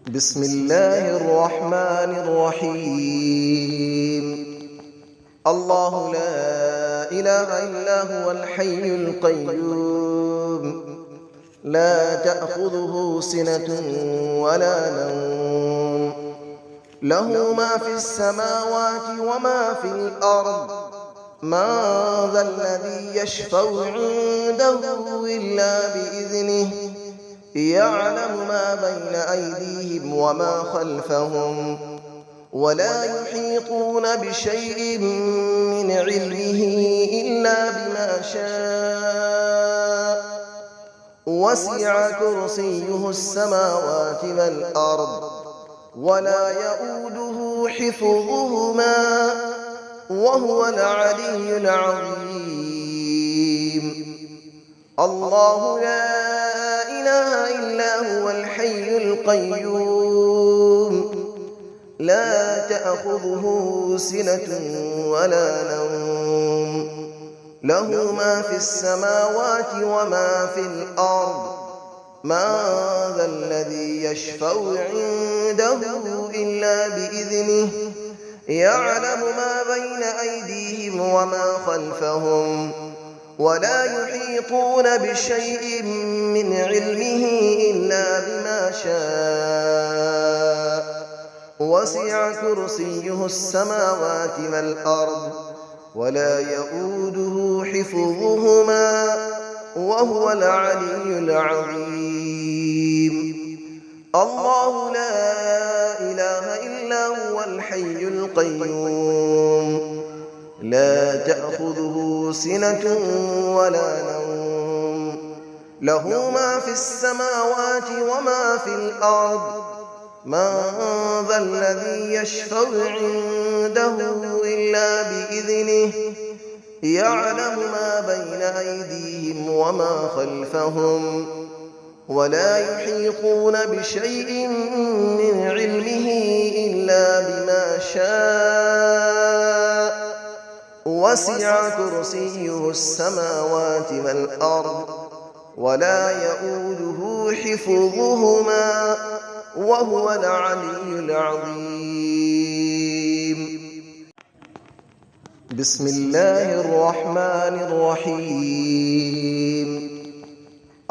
بسم الله الرحمن الرحيم. الله لا إله إلا هو الحي القيوم، لا تأخذه سنة ولا نوم، له ما في السماوات وما في الأرض، من ذا الذي يشفع عنده إلا بإذنه، يعلم ما بين أيديهم وما خلفهم، ولا يحيطون بشيء من علمه إلا بما شاء، وسع كرسيه السماوات والأرض، ولا يؤوده حفظهما، وهو العلي العظيم. الله لا إله إلا هو الحي القيوم، لا تأخذه سنة ولا نوم، له ما في السماوات وما في الأرض، من ذا الذي يشفع عنده إلا بإذنه، يعلم ما بين أيديهم وما خلفهم، ولا يحيطون بشيء من علمه إلا بما شاء، وسع كرسيه السماوات والأرض، ولا يؤوده حفظهما، وهو العلي العظيم. الله لا إله إلا هو الحي القيوم، لا تأخذه سنة ولا نوم، له ما في السماوات وما في الأرض، من ذا الذي يشفع عنده إلا بإذنه، يعلم ما بين أيديهم وما خلفهم، ولا يحيطون بشيء من علمه إلا بما شاء، وسع كرسيه السماوات والأرض، ولا يؤوده حفظهما، وهو العلي العظيم. بسم الله الرحمن الرحيم.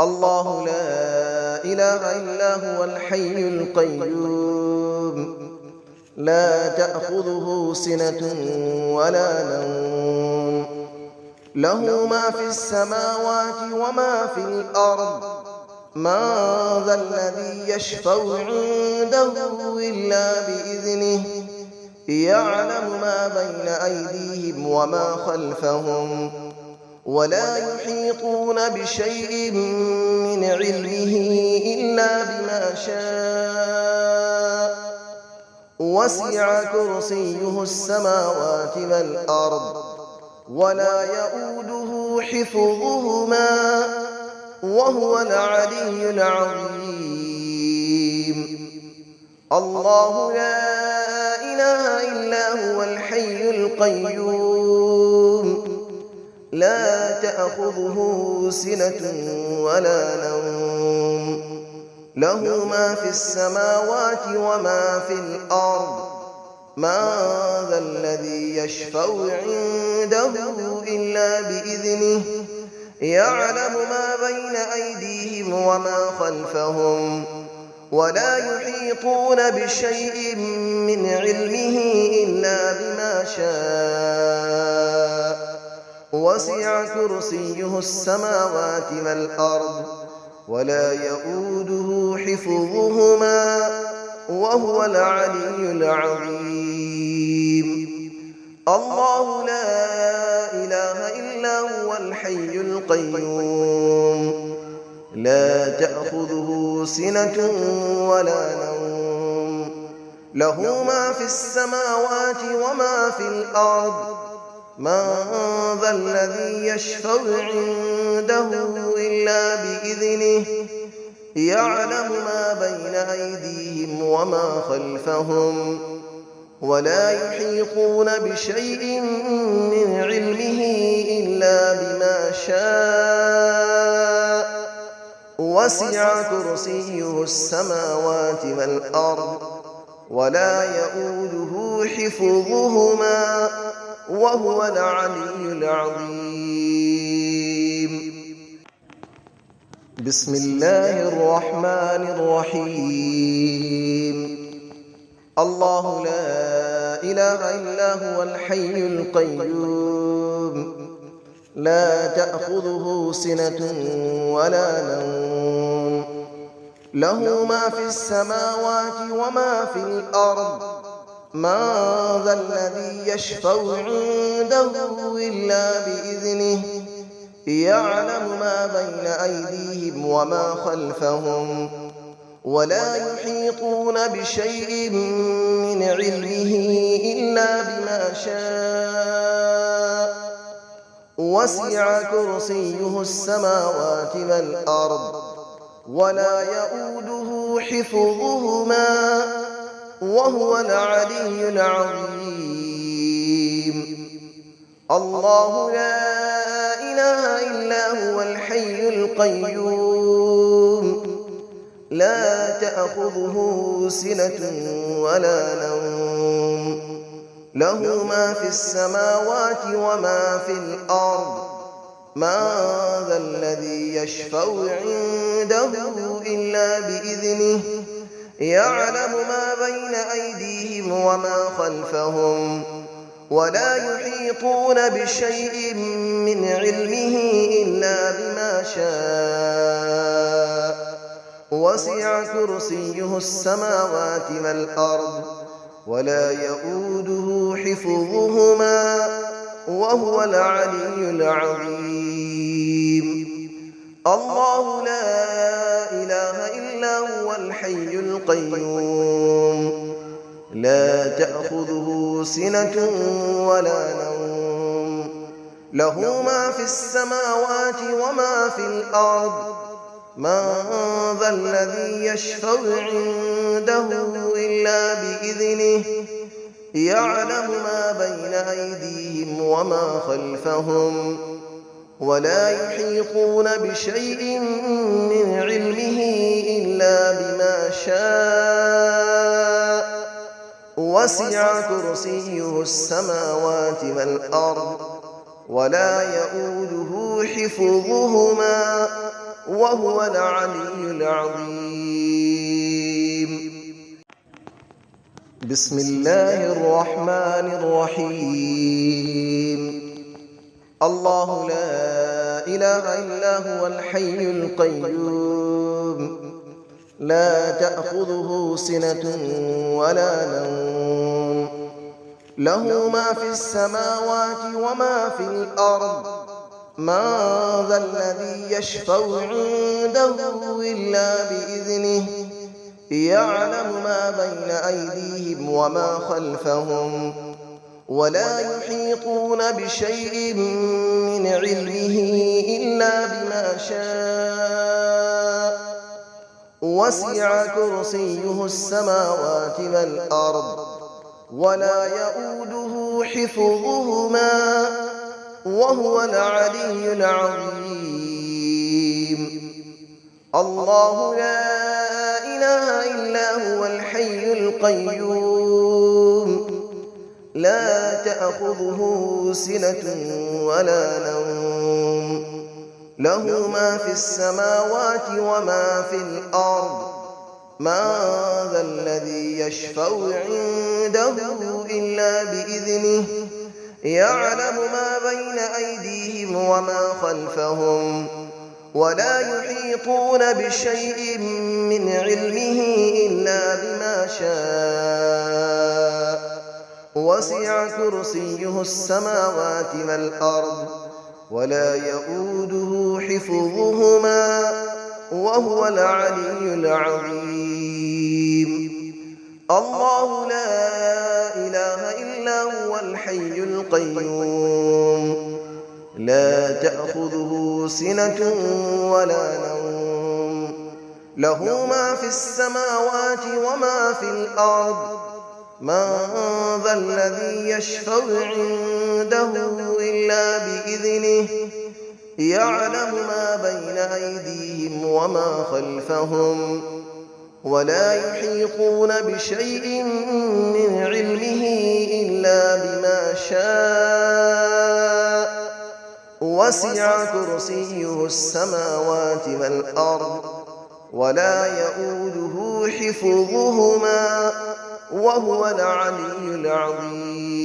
الله لا إله إلا هو الحي القيوم، لا تأخذه سنة ولا نوم، له ما في السماوات وما في الأرض، من ذا الذي يشفع عنده إلا بإذنه، يعلم ما بين أيديهم وما خلفهم، ولا يحيطون بشيء من علمه إلا بما شاء، وسع كرسيه السماوات والأرض، ولا يؤوده حفظهما، وهو العلي العظيم. الله لا إله إلا هو الحي القيوم، لا تأخذه سنة ولا نوم، له ما في السماوات وما في الأرض، من ذا الذي يشفع عنده إلا بإذنه، يعلم ما بين أيديهم وما خلفهم، ولا يحيطون بشيء من علمه إلا بما شاء، وسع كرسيه السماوات والأرض، ولا يؤوده حفظهما، وهو العلي العظيم. الله لا إله إلا هو الحي القيوم، لا تأخذه سنة ولا نوم، له ما في السماوات وما في الأرض، من ذا الذي يشفع عنده إلا بإذنه، يعلم ما بين أيديهم وما خلفهم، ولا يحيطون بشيء من علمه إلا بما شاء، وسع كرسيه السماوات والأرض ولا يؤوده حفظهما وهو العلي العظيم. بسم الله الرحمن الرحيم. الله لا إله إلا هو الحي القيوم لا تأخذه سنة ولا نوم له ما في السماوات وما في الأرض من ذا الذي يشفع عنده إلا بإذنه يعلم ما بين أيديهم وما خلفهم ولا يحيطون بشيء من علمه إلا بما شاء وسع كرسيه السماوات والأرض ولا يؤوده حفظهما وهو العلي العظيم. الله لا إله إلا هو الحي القيوم لا تأخذه سنة ولا نوم له ما في السماوات وما في الأرض من ذا الذي يشفع عنده إلا بإذنه يعلم ما بين أيديهم وما خلفهم ولا يحيطون بشيء من علمه إلا بما شاء وسع كرسيه السماوات والأرض ولا يؤوده حفظهما وهو العلي العظيم. الله لا إله إلا هو الحي القيوم لا تأخذه سنة ولا نوم له ما في السماوات وما في الأرض من ذا الذي يشفع عنده إلا بإذنه يعلم ما بين أيديهم وما خلفهم ولا يحيطون بشيء من علمه إلا بما شاء وسع كرسيه السماوات والأرض ولا يؤوده حفظهما وهو العلي العظيم. بسم الله الرحمن الرحيم. الله لا إله إلا هو الحي القيوم لا تأخذه سنة ولا نوم له ما في السماوات وما في الأرض من ذا الذي يشفع عنده إلا بإذنه يعلم ما بين أيديهم وما خلفهم ولا يحيطون بشيء من علمه إلا بما شاء وسع كرسيه السماوات والأرض ولا يؤوده حفظهما وهو العلي العظيم. الله لا إله إلا هو الحي القيوم لا تأخذه سنة ولا نوم له ما في السماوات وما في الأرض من ذا الذي يشفع عنده إلا بإذنه يعلم ما بين أيديهم وما خلفهم ولا يحيطون بشيء من علمه إلا بما شاء وسع كرسيه السماوات والأرض ولا يؤوده حفظهما وهو العلي العظيم. الله لا إله إلا هو الحي القيوم لا تأخذه سنة ولا نوم له ما في السماوات وما في الأرض من ذا الذي يشفع عنده إلا بإذنه يعلم ما بين أيديهم وما خلفهم ولا يحيطون بشيء من علمه إلا بما شاء وسع كرسيه السماوات والأرض ولا يئوده حفظهما وهو العلي العظيم